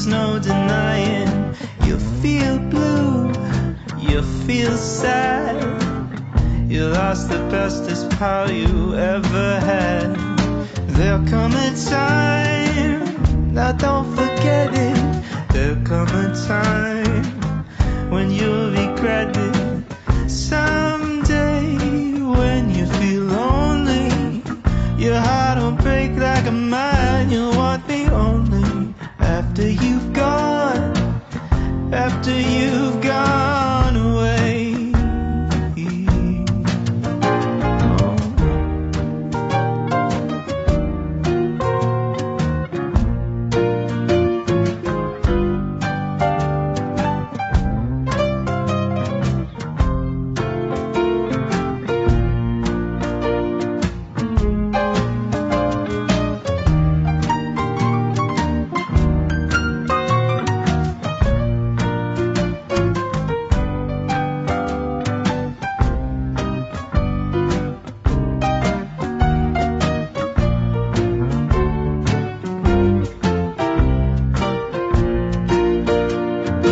there's no denying. You feel blue, you feel sad. You lost the bestest pal you ever had. There'll come a time, now don't forget it. There'll come a time when you'll regret it.